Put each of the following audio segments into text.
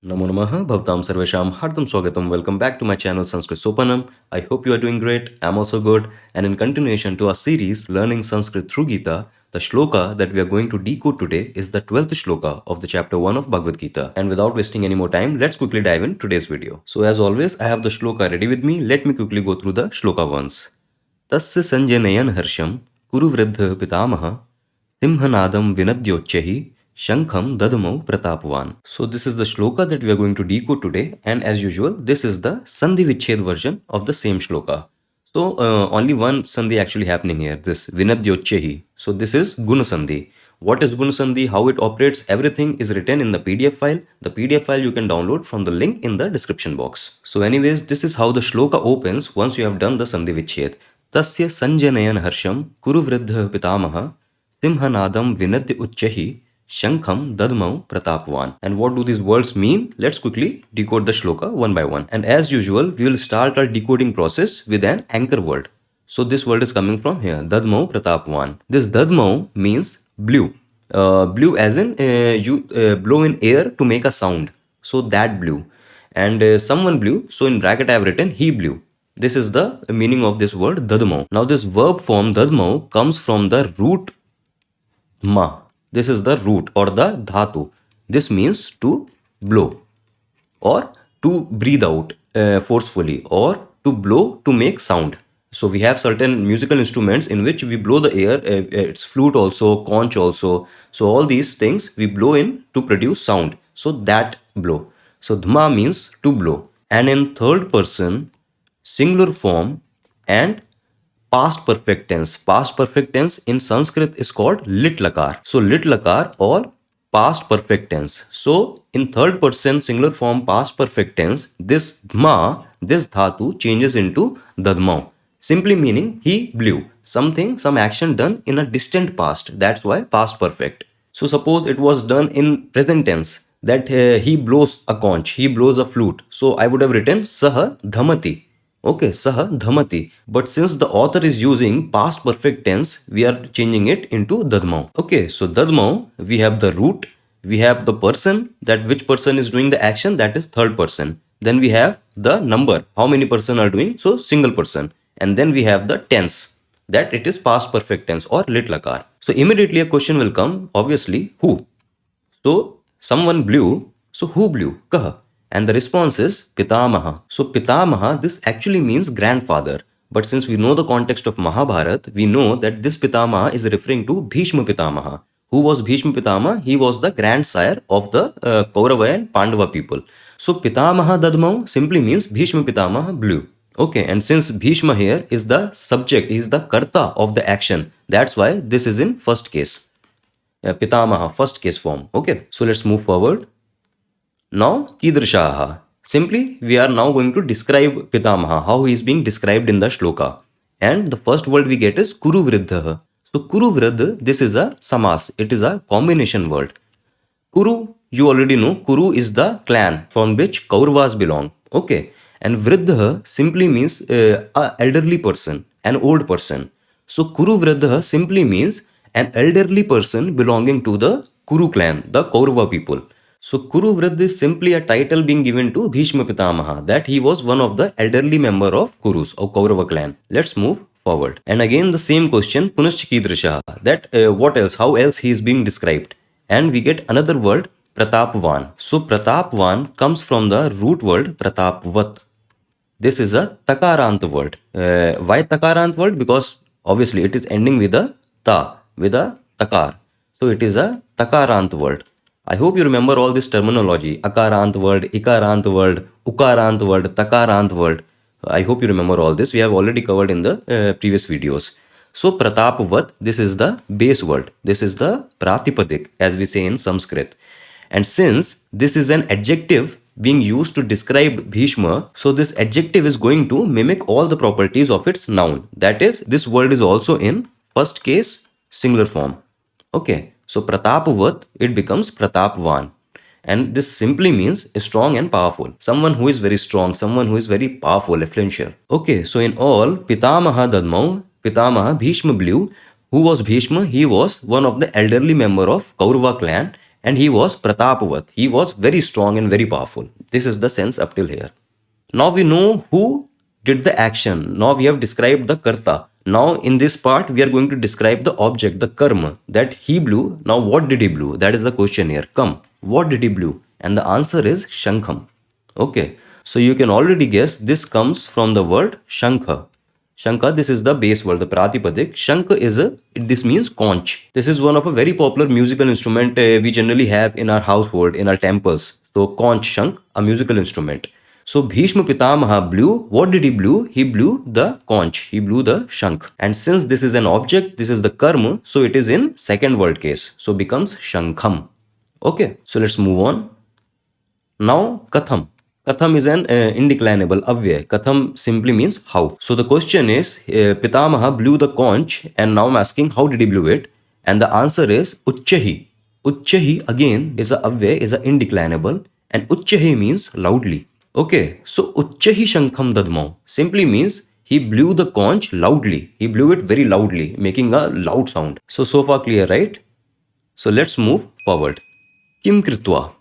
Namo Namaha Bhavtam Sarvesham Hardam Swagatam. Welcome back to my channel Sanskrit Sopanam. I hope you are doing great. I'm also good. And in continuation to our series Learning Sanskrit through Gita, the shloka that we are going to decode today is the 12th shloka of the chapter 1 of Bhagavad Gita. And without wasting any more time, let's quickly dive in today's video. So as always, I have the shloka ready with me. Let me quickly go through the shloka once. Tasya sanjanayan harsham kuru vridha pitamaha simhanadam vinadyochahi Shankham Dadamau Pratapvan. So this is the shloka that we are going to decode today, and as usual, this is the Sandhi Vichhed version of the same shloka. So only one Sandhi actually happening here, this Vinadyochehi. So this is Guna Sandhi. What is Guna Sandhi, how it operates, everything is written in the PDF file. The PDF file you can download from the link in the description box. So anyways, this is how the shloka opens once you have done the Sandhi Vichhed. Tasya Sanjanayan Harsham Kuru Vridha Pitamaha Simhanadam Vinadya Uchchahi Shankham Dadmau Pratapvan. And what do these words mean? Let's quickly decode the shloka one by one. And as usual, we will start our decoding process with an anchor word. So this word is coming from here, Dadmau Pratapvan. This Dadmau means blew. Blew as in you blow in air to make a sound. So that blew. And someone blew. So in bracket I have written he blew. This is the meaning of this word Dadmau. Now this verb form Dadmau comes from the root ma. This is the root or the dhatu. This means to blow or to breathe out forcefully or to blow to make sound. So we have certain musical instruments in which we blow the air. It's flute also, conch also. So all these things we blow in to produce sound. So that blow. So dhma means to blow. And in third person, singular form and past perfect tense. Past perfect tense in Sanskrit is called lit lakar. So lit lakar or past perfect tense. So in third person singular form past perfect tense, this dhma, this dhatu changes into dadmau. Simply meaning he blew. Something, some action done in a distant past. That's why past perfect. So suppose it was done in present tense that he blows a conch, he blows a flute. So I would have written saha dhamati. Okay, saha dhamati. But since the author is using past perfect tense, we are changing it into dadmau. Okay, so dadmau, we have the root, we have the person, that which person is doing the action, that is third person. Then we have the number, how many person are doing, so single person. And then we have the tense, that it is past perfect tense or lit lakar. So immediately a question will come, obviously, who? So someone blew, so who blew? Kaha. And the response is Pitamaha. So Pitamaha, this actually means grandfather. But since we know the context of Mahabharata, we know that this Pitamaha is referring to Bhishma Pitamaha. Who was Bhishma Pitamaha? He was the grandsire of the Kaurava and Pandava people. So Pitamaha Dadmau simply means Bhishma Pitamaha blew. Okay, and since Bhishma here is the subject, is the karta of the action, that's why this is in first case. Pitamaha, first case form. Okay, so let's move forward. Now, Kidrishaha. Simply, we are now going to describe Pitamaha, how he is being described in the shloka. And the first word we get is Kuru Vriddha. So, Kuru Vriddha, this is a samas. It is a combination word. Kuru, you already know, Kuru is the clan from which Kauravas belong. Okay. And Vriddha simply means a elderly person, an old person. So, Kuru Vriddha simply means an elderly person belonging to the Kuru clan, the Kaurava people. So Kuru Vriddha is simply a title being given to Bhishma Pitamaha, that he was one of the elderly member of Kurus or Kaurava clan. Let's move forward. And again the same question, Punascha Kidrisha, that what else, how else he is being described. And we get another word, Pratapvan. So Pratapvan comes from the root word Pratapvat. This is a Takarant word. Why Takarant word? Because obviously it is ending with a Ta, with a Takar. So it is a Takarant word. I hope you remember all this terminology. Akarant word, Ikarant word, Ukarant word, Takarant word. I hope you remember all this. We have already covered in the previous videos. So Pratapvat, this is the base word. This is the Pratipadik, as we say in Sanskrit. And since this is an adjective being used to describe Bhishma, so this adjective is going to mimic all the properties of its noun. That is, this word is also in first case singular form. Okay. So Pratapvat, it becomes Pratapvan. And this simply means strong and powerful. Someone who is very strong, someone who is very powerful, influential. Okay, so in all, Pitamaha Dadmau, Pitamaha Bhishma blew. Who was Bhishma? He was one of the elderly member of Kaurava clan. and he was Pratapavat. He was very strong and very powerful. This is the sense up till here. Now we know who did the action. Now we have described the karta. Now in this part we are going to describe the object, the karma, that he blew. Now what did he blew? That is the question here. Come, what did he blew? And the answer is shankham. Okay, so you can already guess this comes from the word shankha. Shankha, this is the base word, the pratipadik. Shankha this means conch. This is one of a very popular musical instrument we generally have in our household, in our temples. So conch, shank, a musical instrument. So Bhishma Pitamaha blew. What did he blew? He blew the conch. He blew the shank. And since this is an object, this is the karma, so it is in second word case. So becomes shankham. Okay, so let's move on. Now katham. Katham is an indeclinable avyay. Katham simply means how. So the question is, Pitamaha blew the conch, and now I'm asking how did he blew it? And the answer is uchchahi. Uchchahi again is a avyay, is a indeclinable, and uchchahi means loudly. Okay, so uchchahi shankham dadmau simply means he blew the conch loudly. He blew it very loudly, making a loud sound. So far clear, right? So let's move forward. Kim kritva.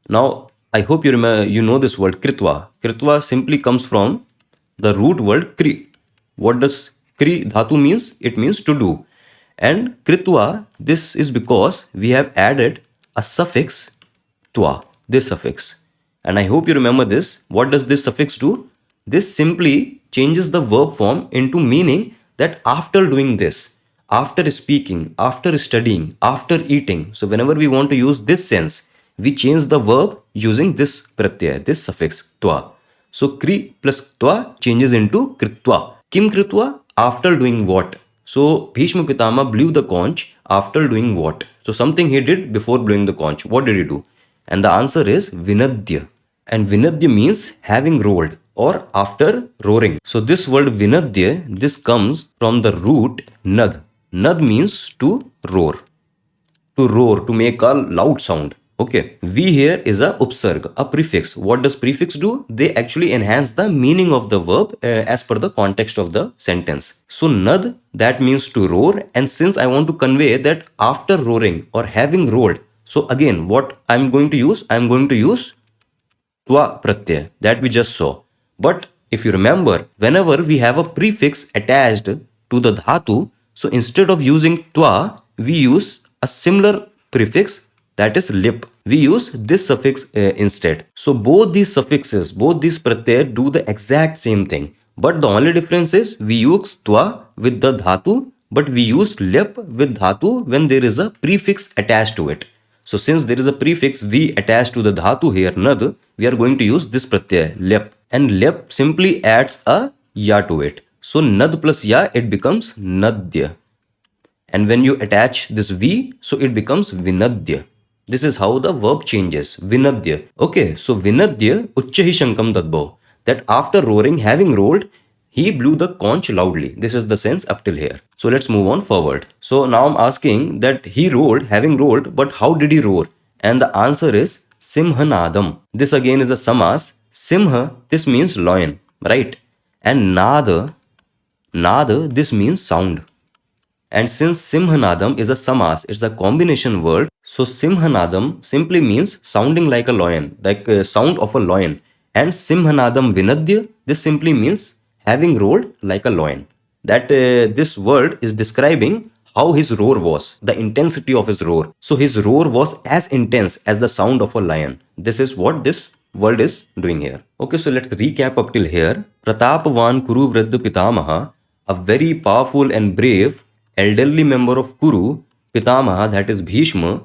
Now, I hope you remember, you know this word kritva. Kritva simply comes from the root word kri. What does kri dhatu means? It means to do. And kritva, this is because we have added a suffix twa, this suffix. And I hope you remember this. What does this suffix do? This simply changes the verb form into meaning that after doing this, after speaking, after studying, after eating. So whenever we want to use this sense, we change the verb using this pratyaya, this suffix twa. So kri plus twa changes into kritva. Kim kritva? After doing what? So Bhishma Pitama blew the conch after doing what? So something he did before blowing the conch. What did he do? And the answer is vinadya. And vinadya means having roared or after roaring. So this word vinadya, this comes from the root nad. Nad means to roar. To roar, to make a loud sound. Okay, V here is a upsarg, a prefix. What does prefix do? They actually enhance the meaning of the verb as per the context of the sentence. So nad, that means to roar, and since I want to convey that after roaring or having roared, so again what I'm going to use? I'm going to use twa pratyaya that we just saw. But if you remember, whenever we have a prefix attached to the dhatu, so instead of using twa, we use a similar prefix, that is lip. We use this suffix instead. So both these suffixes, both these pratyaya do the exact same thing. But the only difference is we use twa with the dhatu, but we use lip with dhatu when there is a prefix attached to it. So since there is a prefix v attached to the dhatu here, nad, we are going to use this pratyaya, lip. And lip simply adds a ya to it. So nad plus ya, it becomes nadya. And when you attach this v, so it becomes vinadya. This is how the verb changes, vinadya. Okay, so vinadya uchchahi shankam dadbo. That after roaring, having roared, he blew the conch loudly. This is the sense up till here. So let's move on forward. So now I'm asking that he roared, having roared, but how did he roar? And the answer is simhanadam. This again is a samas. Simha, this means lion, right? And nada, this means sound. And since simhanadam is a samas, it's a combination word. So simhanadam simply means sounding like a lion, like a sound of a lion. And simhanadam vinadya, this simply means having roared like a lion. That this word is describing how his roar was, the intensity of his roar. So his roar was as intense as the sound of a lion. This is what this word is doing here. Okay, so let's recap up till here. Pratapavan Kuru Vriddha Pitamaha, a very powerful and brave elderly member of Kuru, Pitamaha, that is Bhishma,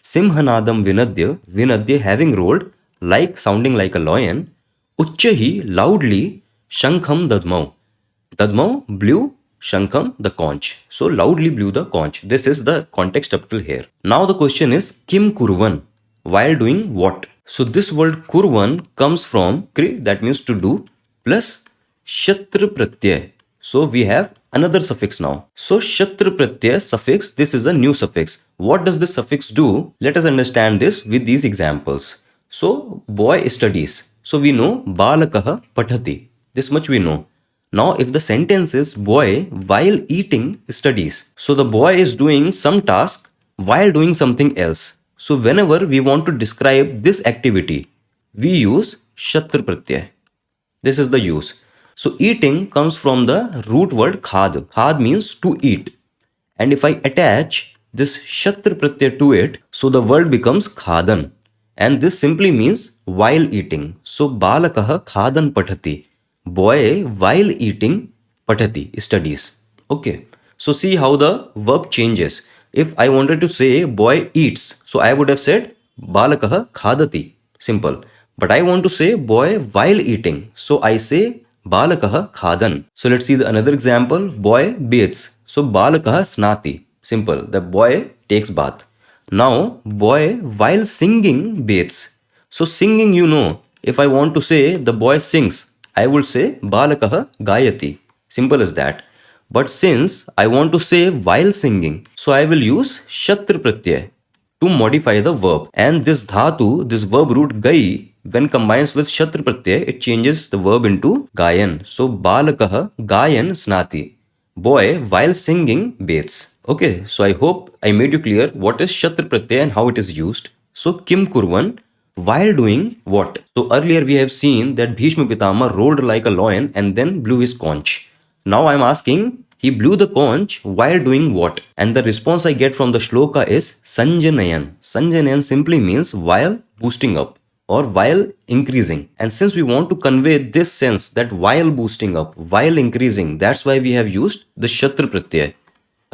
Simhanadam Vinadya having roared, like sounding like a lion, Uchchahi loudly, Shankham Dadmau. Dadmau blew, Shankham the conch. So loudly blew the conch. This is the context up till here. Now the question is Kim Kurvan, while doing what? So this word Kurvan comes from Kri, that means to do, plus Shatra Pratyay. So we have another suffix now. So Shatra Pratyay suffix, this is a new suffix. What does this suffix do? Let us understand this with these examples. So boy studies. So we know Balakaha Pathati. This much we know. Now if the sentence is boy while eating studies. So the boy is doing some task while doing something else. So whenever we want to describe this activity, we use shatra pratyay. This is the use. So eating comes from the root word khad. Khad means to eat. And if I attach this shatra pratyay to it, so the word becomes khadan. And this simply means while eating. So balakah khadan pathati. Boy while eating pathati, studies. Okay. So see how the verb changes. If I wanted to say boy eats, so I would have said balakah khadati. Simple. But I want to say boy while eating. So I say balakah khadan. So let's see the another example. Boy bathes. So balakah snati. Simple. The boy takes bath. Now boy while singing bathes. So singing, you know, if I want to say the boy sings, I would say balakah gayati. Simple as that. But since I want to say while singing, so I will use shatra pratyay to modify the verb. And this dhatu, this verb root gai, when combines with shatra pratyay, it changes the verb into gayan. So balakah gayan snati. Boy while singing bathes. Okay, so I hope I made you clear what is shatra pratyay and how it is used. So kim kurvan, while doing what? So earlier we have seen that Bhishma Pitama rolled like a lion and then blew his conch. Now I'm asking, he blew the conch while doing what? And the response I get from the shloka is Sanjanayan. Sanjanayan simply means while boosting up or while increasing. And since we want to convey this sense that while boosting up, while increasing, that's why we have used the shatra pratyay.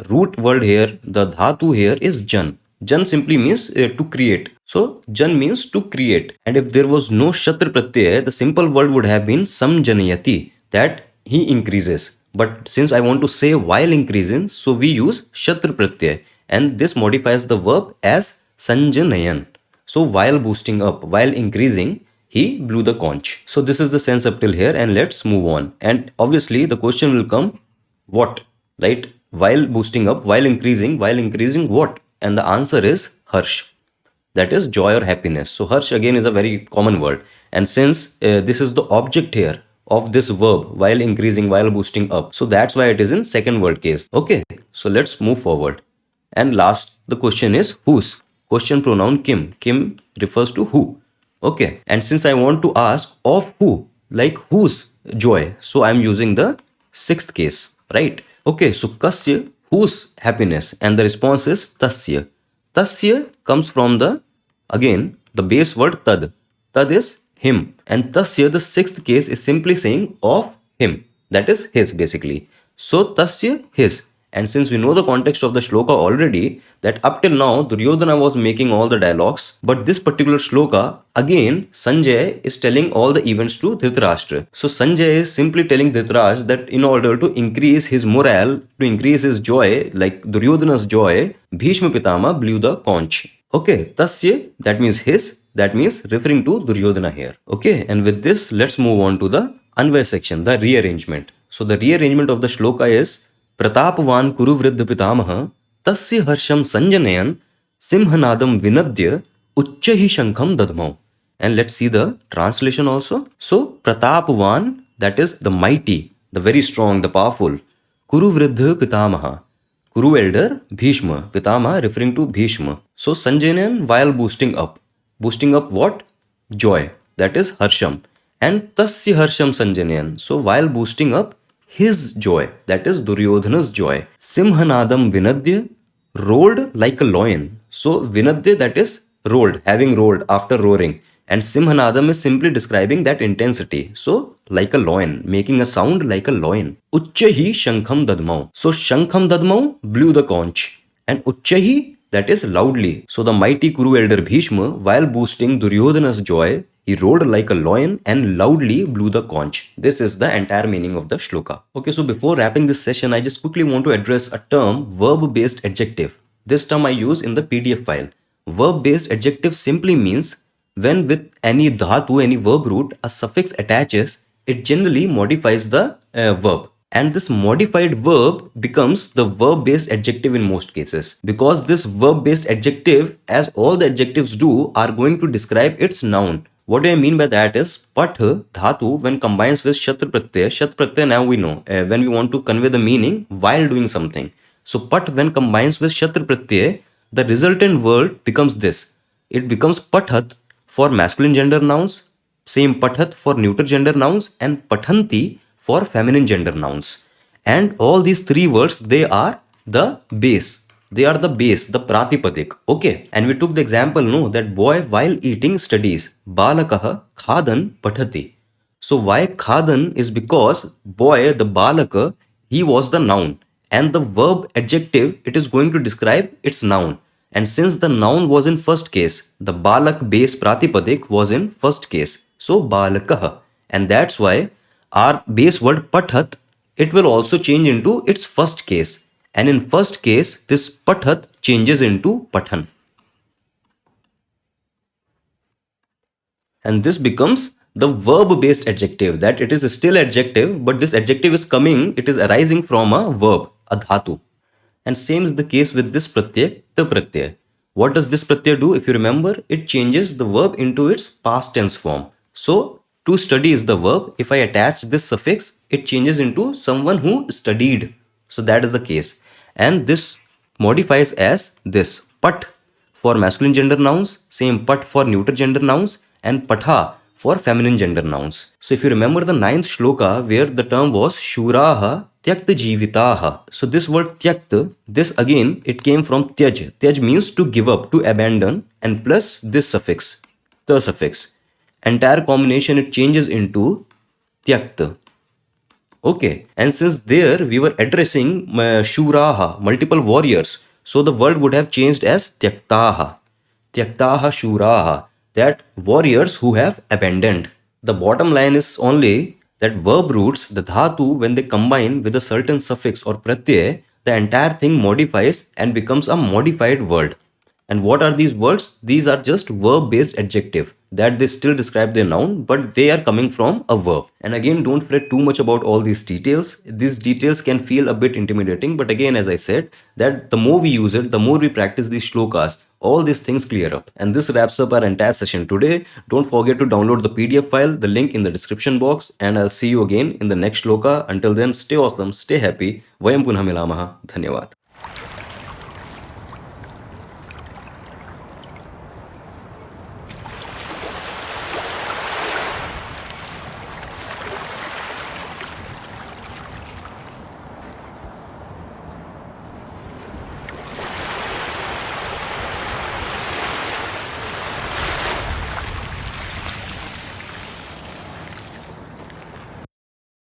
Root word here, the dhatu here is jan. Jan simply means to create. So jan means to create. And if there was no shatra pratyay, the simple word would have been samjanayati, that he increases. But since I want to say while increasing, so we use shatra pratyay. And this modifies the verb as sanjanayan. So while boosting up, while increasing, he blew the conch. So this is the sense up till here, and let's move on. And obviously the question will come, what? Right? While boosting up, while increasing what? And the answer is harsh. That is joy or happiness. So harsh again is a very common word. And since this is the object here of this verb, while increasing, while boosting up, so that's why it is in second word case. Okay, so let's move forward. And last, the question is whose. Question pronoun kim. Kim refers to who. Okay, and since I want to ask of who, like whose joy, so I'm using the sixth case, right? Okay, so kasya, whose happiness, and the response is tasya. Tasya comes from the, again, the base word tad. Tad is him. And tasya, the sixth case, is simply saying of him. That is his basically. So tasya, his. And since we know the context of the shloka already, that up till now Duryodhana was making all the dialogues, but this particular shloka, again Sanjay is telling all the events to Dhritarashtra. So Sanjay is simply telling Dhritarashtra that in order to increase his morale, to increase his joy, like Duryodhana's joy, Bhishma Pitama blew the conch. Okay, tasya, that means his, that means referring to Duryodhana here. Okay, and with this, let's move on to the Anvay section, the rearrangement. So the rearrangement of the shloka is प्रतापवान कुरु वृद्ध पितामह तस्य हर्षम संजनयन सिंहनादम विनद्य उच्च ही शंखम दधमौ. And let's see the translation also. So Pratapvan, that is the mighty, the very strong, the powerful. Kuru Vriddha Pitamaha, Kuru elder, Bhishma, Pitamaha referring to Bhishma. So Sanjanayan while boosting up. Boosting up what? Joy, that is Harsham. And Tasya Harsham Sanjanayan. So while boosting up his joy, that is Duryodhana's joy. Simhanadam Vinadya, roared like a lion. So Vinadya, that is roared, having roared after roaring. And Simhanadam is simply describing that intensity. So like a lion, making a sound like a lion. Uchchahi Shankham Dadmau. So Shankham Dadmau blew the conch. And Uchchahi, that is loudly. So the mighty Kuru elder Bhishma, while boosting Duryodhana's joy, he roared like a lion and loudly blew the conch. This is the entire meaning of the shloka. Okay, so before wrapping this session, I just quickly want to address a term, verb-based adjective. This term I use in the PDF file. Verb-based adjective simply means when with any dhatu, any verb root, a suffix attaches, it generally modifies the verb. And this modified verb becomes the verb-based adjective in most cases. Because this verb-based adjective, as all the adjectives do, are going to describe its noun. What do I mean by that is, pat dhatu when combines with shat pratyay now we know when we want to convey the meaning while doing something. So pat when combines with shat pratyay, the resultant word becomes this. it becomes pathat for masculine gender nouns, same pathat for neuter gender nouns, and pathanti for feminine gender nouns. And all these three words, they are the base. They are the base, the pratipadik. Okay. And we took the example, no, that boy while eating studies. Balakaha khadan pathati. So why khadan is because boy, the balaka, he was the noun. And the verb adjective, it is going to describe its noun. And since the noun was in first case, the balak base pratipadik was in first case. So balakaha. And that's why our base word pathat, it will also change into its first case. And in first case, this pathat changes into pathan. And this becomes the verb-based adjective, that it is still adjective, but this adjective is coming, it is arising from a verb, a dhatu. And same is the case with this pratyay, the pratyay. What does this pratyay do? If you remember, it changes the verb into its past tense form. So, to study is the verb. If I attach this suffix, it changes into someone who studied. So, that is the case. And this modifies as this pat for masculine gender nouns, same pat for neuter gender nouns, and patha for feminine gender nouns. So if you remember the ninth shloka where the term was shuraha tyakta jivitaha. So this word tyakta, this again, it came from tyaj. Tyaj means to give up, to abandon, and plus this suffix, the suffix. Entire combination, it changes into tyakta. Okay, and since there we were addressing shuraha, multiple warriors, so the word would have changed as tyaktaha. Tyaktaha shuraha, that warriors who have abandoned. The bottom line is only that verb roots, the dhatu, when they combine with a certain suffix or pratyay, the entire thing modifies and becomes a modified word. And what are these words? These are just verb-based adjective that they still describe their noun, but they are coming from a verb. And again, don't fret too much about all these details. These details can feel a bit intimidating, but again, as I said, that the more we use it, the more we practice these shlokas, all these things clear up. And this wraps up our entire session today. Don't forget to download the PDF file, the link in the description box, and I'll see you again in the next shloka. Until then, stay awesome, stay happy. Vayam punha milamaha. Dhanyavad.